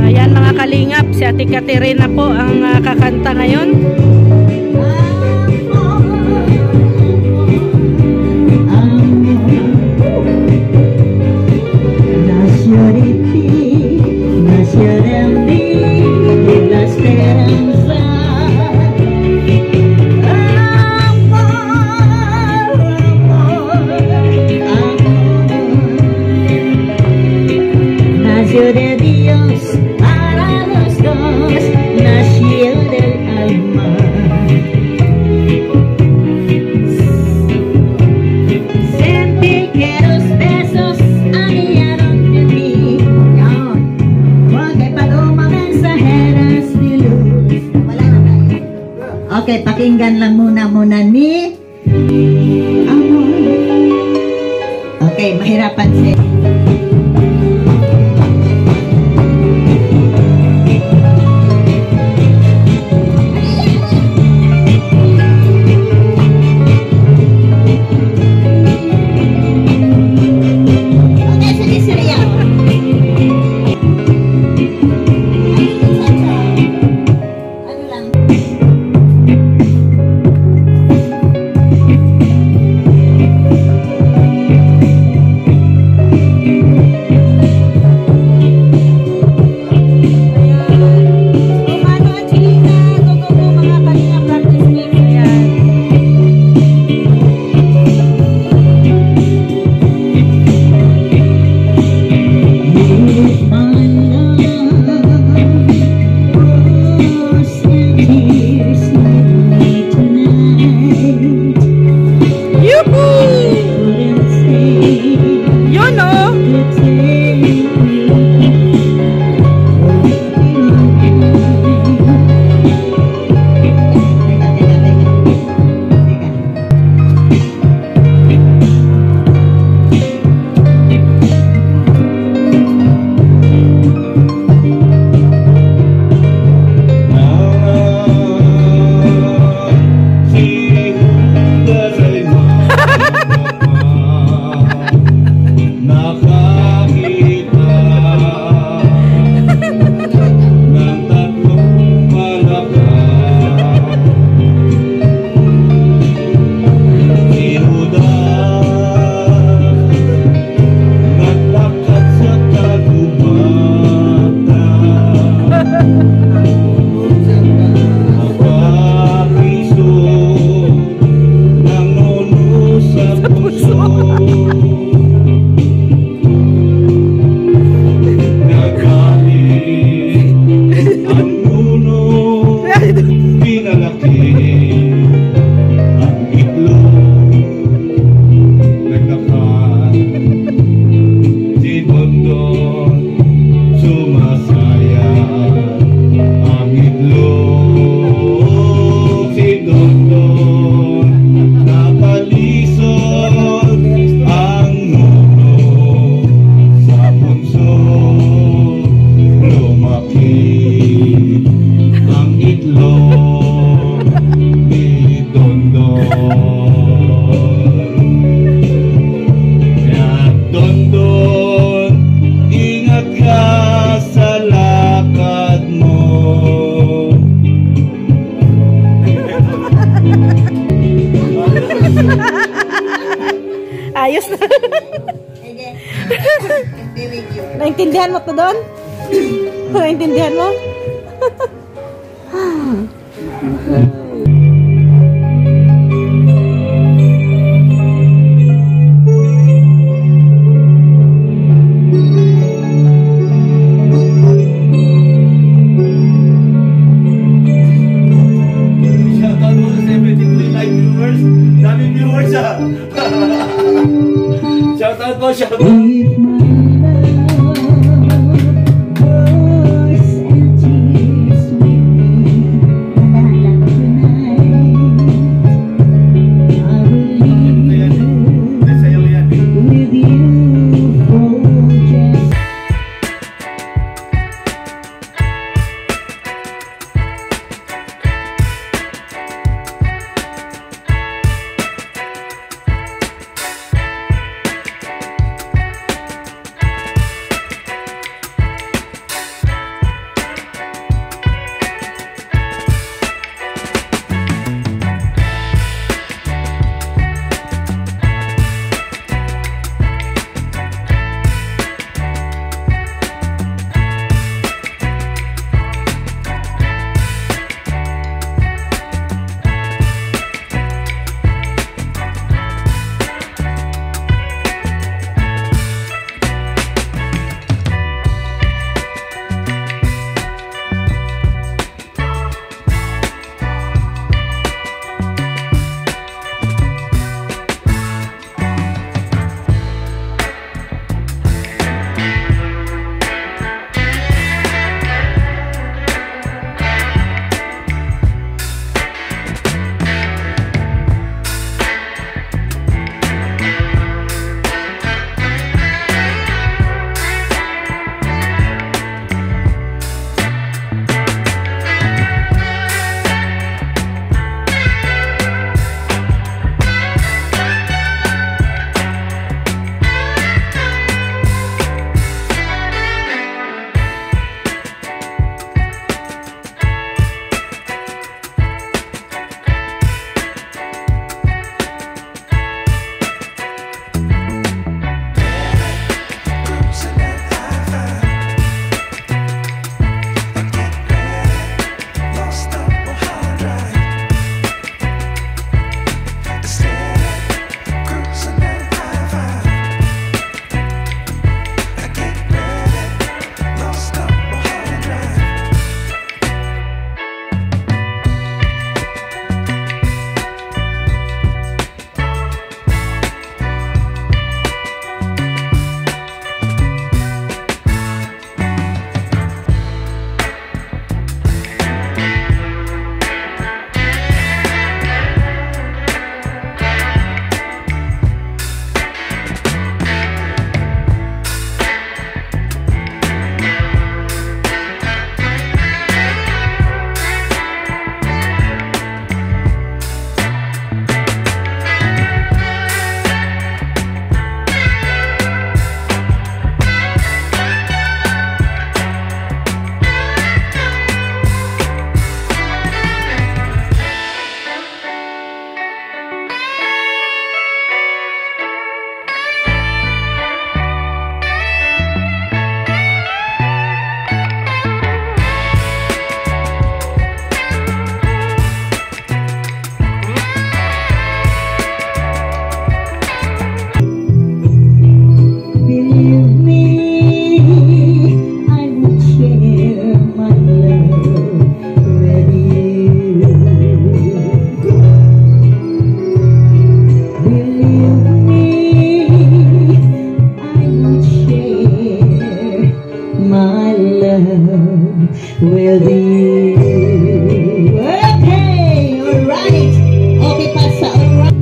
Ayan mga kalingap, si Ate Katerina po ang kakanta ngayon. Okay, pakinggan lang muna ni Amor. Okay, mahirapan siya. Ayos na. Naintindihan mo to doon? Naintindihan mo? Shout out po, shout out. love will be. Okay, alright. Okay, pasa, alright.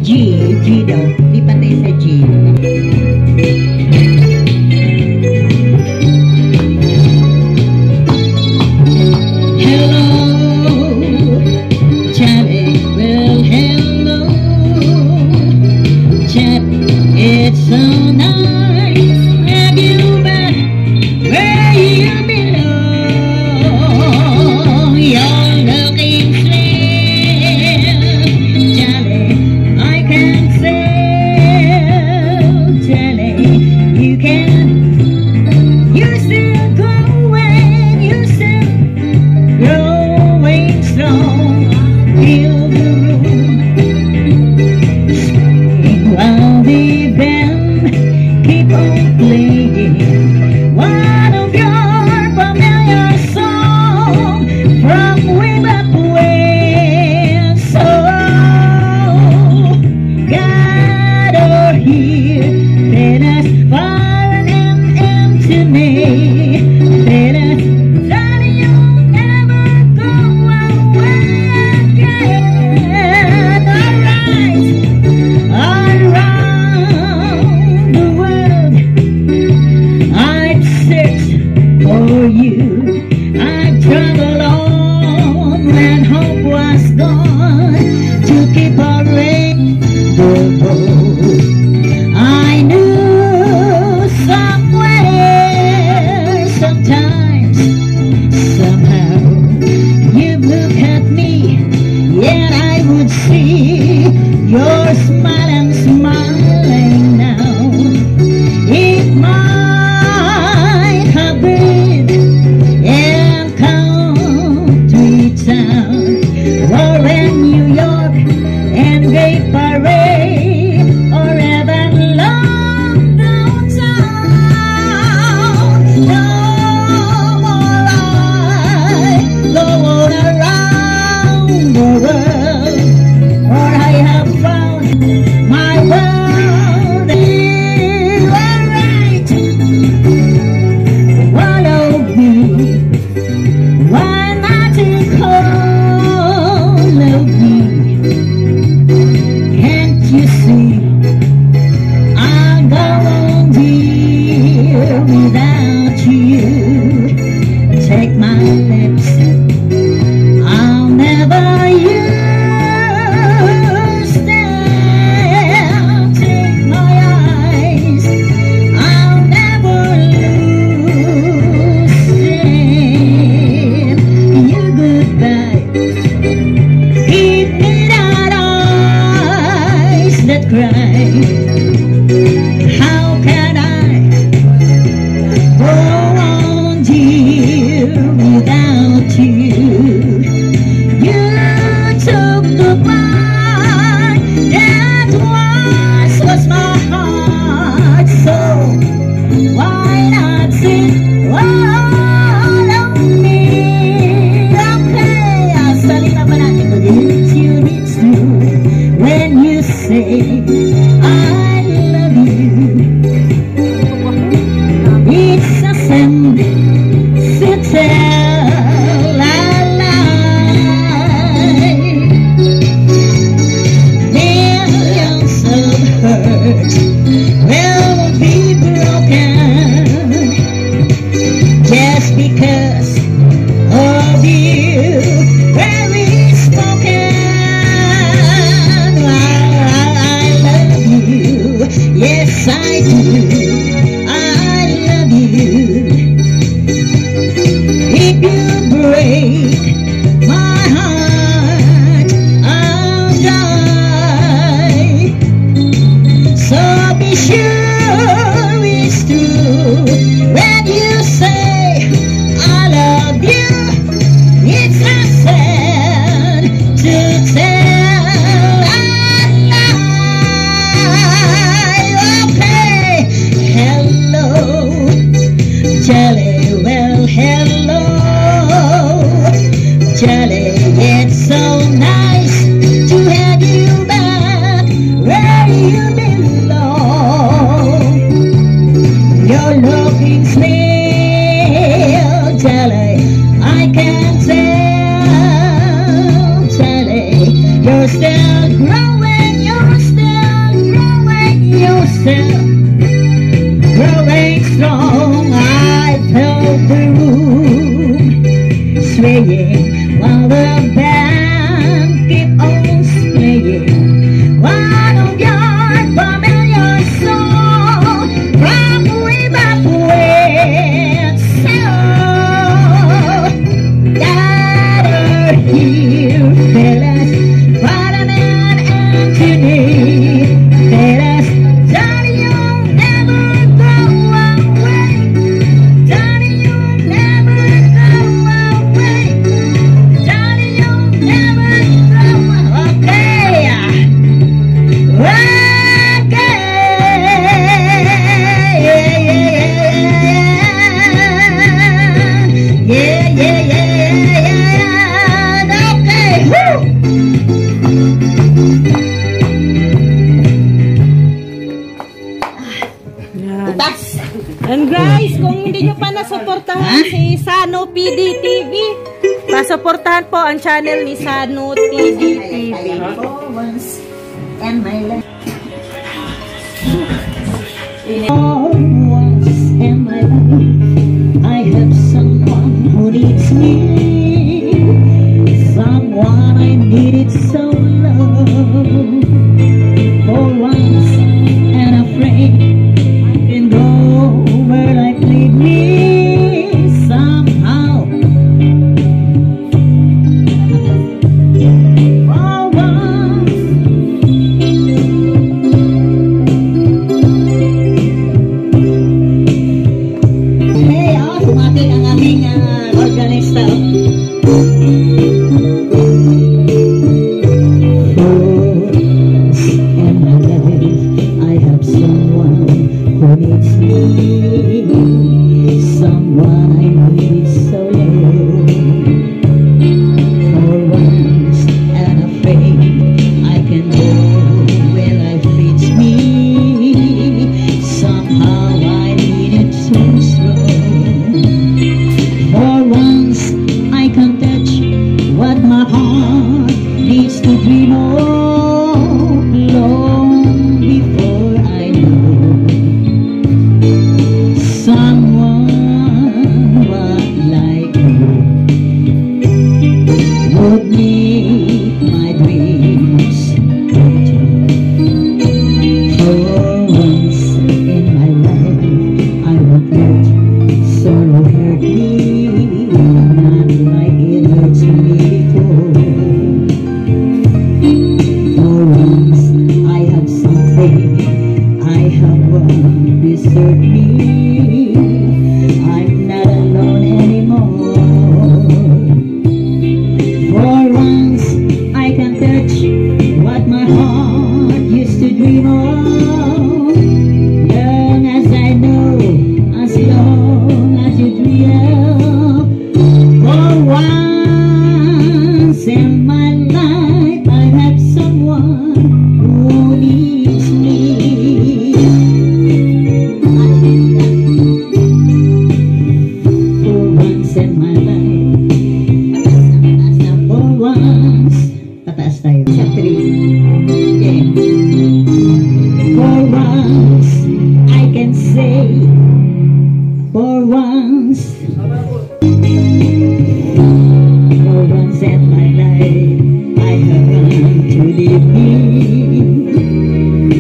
G daw. Lipat tayo sa G. Hello, Johnny. Well, hello, Johnny. It's so nice to have you back where you belong. You're looking slim, Johnny. I can tell, Johnny, you can. You're still going, you're still growing strong. Feel the room swing while the band keep on playing one of your familiar songs from way back when. So gather here, let us find an empty. Let us that you'll never go away again. Around the world, I'd search for you. I'd travel on when hope was gone to keep our rainbow. I knew somewhere, sometimes, somehow, you look at me, yet I would see your smile and smiling now. It might have been in country town or in New York and Great Parade or even London town. No more I go on around the world, for I have found my world is alright. Follow me, why not to follow me? Can't you see I'll go on dear without you? Take my lips, I'll never use them. Take my eyes, I'll never lose them. You goodbye, give me that eyes that cry. How can I go on, dear, without you? You took the part that once was my heart, so why not sit all on me? Okay, salita pa natin ko din. It's true when you say I love you. It's a sensitive lie. Millions of hurts will be broken just because of you. Very spoken. I love sure it's true when you say I love you. It's not sad to tell a lie. Okay, hello, Jelly. Well, hello, Jelly. It's so nice to have you back where you belong. You're looking still, Jelly. I can tell, Jelly. You're still growing, you're still growing, you're still growing strong. I felt the room swaying while the band keep on playing one of your familiar songs from way back when. So gather here, fellas, Spider-Man and Judy, fellas, Johnny, you'll never go away. Johnny, you'll never go away. Johnny, you'll never go okay. Yan. And guys, kung hindi nyo pa nasuportahan si Sano PD TV, pasuportahan po ang channel ni Sano PD TV. For once in my life, for once in my life, I have someone who needs me, someone I needed so long. For once and afraid, I can go where life lead me somehow. For once, hey, tumating ang aming organista. In my life, I have someone who needs me, someone I need so long. For once and afraid, I can go where life leads me. Somehow I need it so strong. For once I can touch what my heart needs to dream of. Long before I know someone like you would make my dreams come true. For once in my life, I won't let sorrow hurt me, not like it hurts me before. For once I have something, I have one beside me. I'm not alone anymore. For once I can touch what my heart used to dream of. Long as I know, as long as you dream. For once in my life, I have someone who needs me. For once in my life, for once, tataas tayo sa 3. Okay. For once, I can say, for once, for once in my life, I have run to leave me,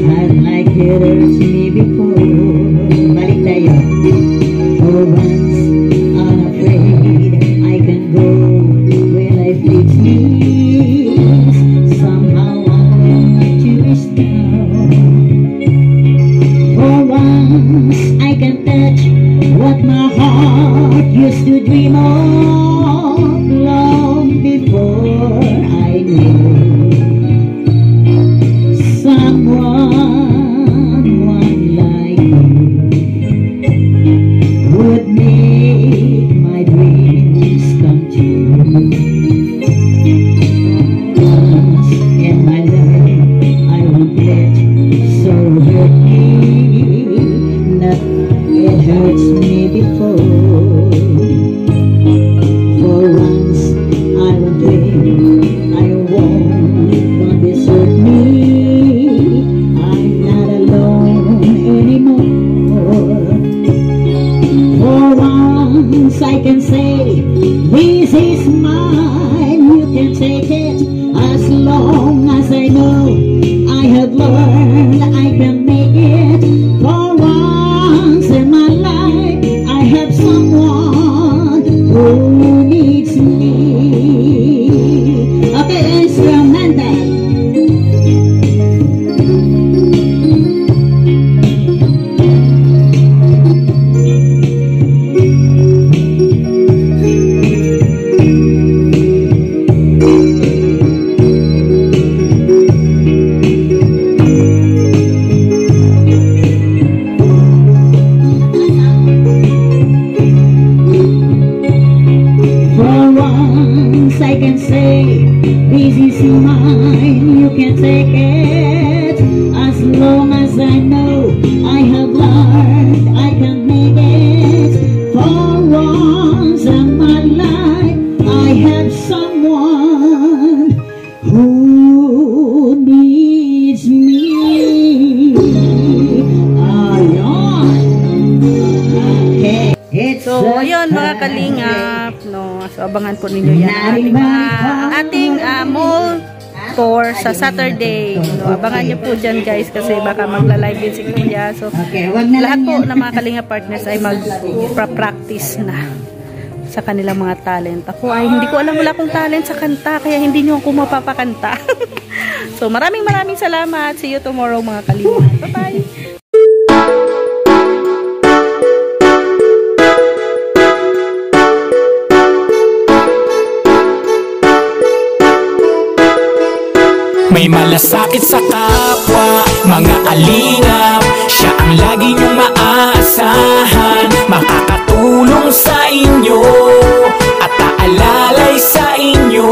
not like it hurts me before. Balik tayo. For once, unafraid, I can go where life leads me. Somehow I want to be strong. used to dream of long before I knew someone like you would make my dreams come true. Once in my life I won't let so hurt me, not it hurts me before. For once I won't dream, I won't desert me. I'm not alone anymore. For once I can say, this is mine, you can take it, as long as I know I have learned I can make it. For once in my life I have someone who needs me. Okay, instrumental. I can say, this is mine, you can take it, as long as I know I have learned I can make it. For once in my life I have someone who needs me. Okay. So, ayun mga kalingap, no? So, abangan po ninyo yan. Ang ating mall tour sa Saturday. No? Abangan nyo po dyan guys kasi baka magla-live din si Kuya. So, lahat po ng mga kalingap partners ay mag-practice na sa kanilang mga talent. Ako ay hindi ko alam, wala akong talent sa kanta, kaya hindi nyo ako mapapakanta. So, maraming salamat. See you tomorrow mga kalingap. Bye-bye! May malasakit sa kapwa, mga kalingap, siya ang lagi niyong maaasahan. Makakatulong sa inyo at aalalay sa inyo,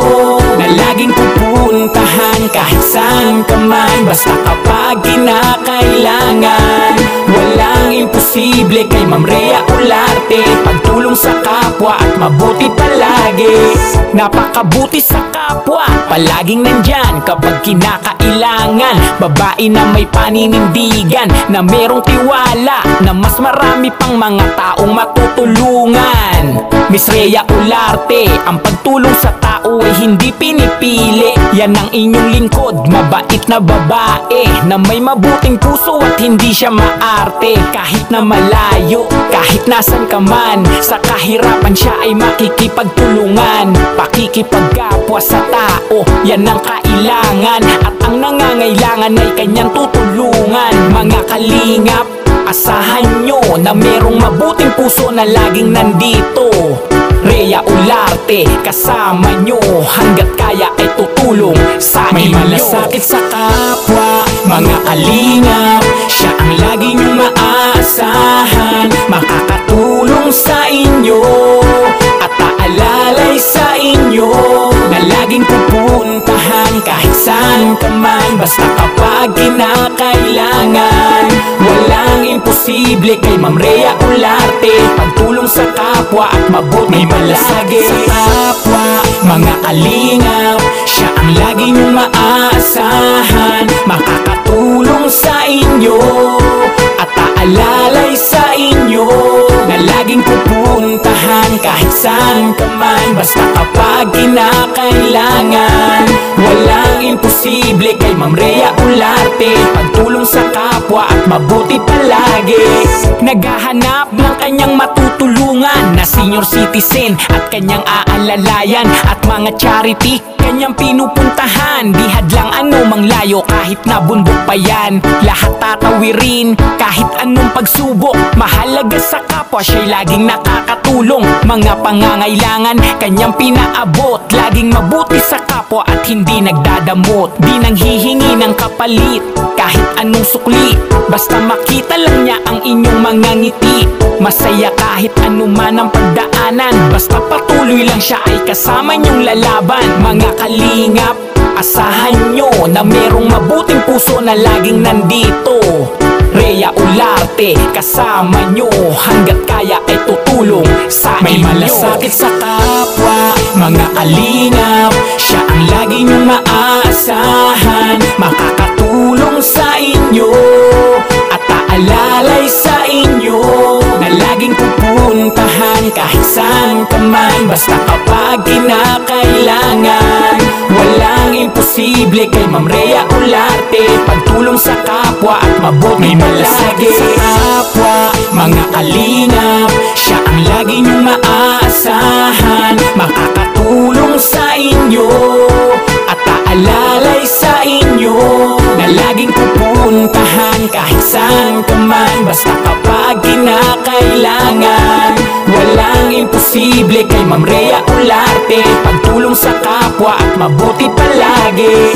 na laging pupuntahan kahit saan ka man, basta kapag kinakailangan. Walang imposible kay Ma'am Rhea Olarte, pagtulong sa kapwa at mabuti palagi. Napakabuti sa kapwa, palaging nandyan kapag kinakailangan. Babae na may paninindigan, na merong tiwala, na mas marami pang mga taong matutulungan. Miss Rhea Olarte, ang pagtulong sa tao ay hindi pinipili. Yan ang inyong lingkod, mabait na babae, na may mabuting puso at hindi siya maarte. Kahit na malayo, kahit nasan ka man, sa kahirapan siya ay makikipagtulungan. Pakikipagkapwa sa tao, yan ang kailangan, at ang nangangailangan ay kanyang tutulungan. Mga kalingap, asahan nyo na merong mabuting puso na laging nandito. Rhea Olarte, kasama nyo, hanggat kaya ay tutulong sa inyo. May malasakit sa kapwa, mga kalingap, siya ang lagi nyong maaasahan. Makakatulong sa inyo at aalalay sa inyo, na laging pupuntahan kahit saan ka man, basta kapag kinakailangan. Walang imposible kay Ma'am Rhea Olarte, pagtulong sa kapwa at mabuti palagi. Sa kapwa, mga kalingap, siya ang lagi nyong maaasahan. Makakatulong sa inyo at aalalay sa inyo, na laging pupuntahan kahit saan ka man, basta kapag kinakailangan. Walang imposible kay Ma'am Rhea Olarte, pagtulong sa kapwa at at mabuti palagi. Naghahanap ng kanyang matutulungan na senior citizen at kanyang aalalayan, at mga charity kanyang pinupuntahan. Di hadlang anumang layo kahit na bundok pa yan, lahat tatawirin kahit anong pagsubok. Mahalaga sa kapwa siya'y laging nakakatulong, mga pangangailangan kanyang pinaabot. Laging mabuti sa kapwa at hindi nagdadamot, di nang hihingi ng kapalit kahit anong sukli. Basta makita lang niya ang inyong mga ngiti, masaya kahit anuman ang pagdaanan. Basta patuloy lang siya ay kasama niyong lalaban. Mga kalingap, asahan nyo na merong mabuting puso na laging nandito. Rhea Olarte, kasama nyo, hanggat kaya ay tutulong sa inyo. May malasakit sa kapwa, mga kalingap, siya ang lagi nyong maaasahan. Makakatulong sa inyo at aalalay sa inyo, na laging pupuntahan kahit saan ka man. Basta kapag kinakailangan, walang imposible kay Ma'am Rhea Olarte. Pagtulong sa kapwa at mabuti palagi sa kapwa, mga kalingap, siya ang lagi niyong maaasahan. Makakatulong sa inyo at aalalay sa inyo, na laging pupuntahan kahit saan ka man. Basta kapag kinakailangan, walang imposible kay Ma'am Rhea Olarte. Pagtulong sa kapwa at mabuti palagi.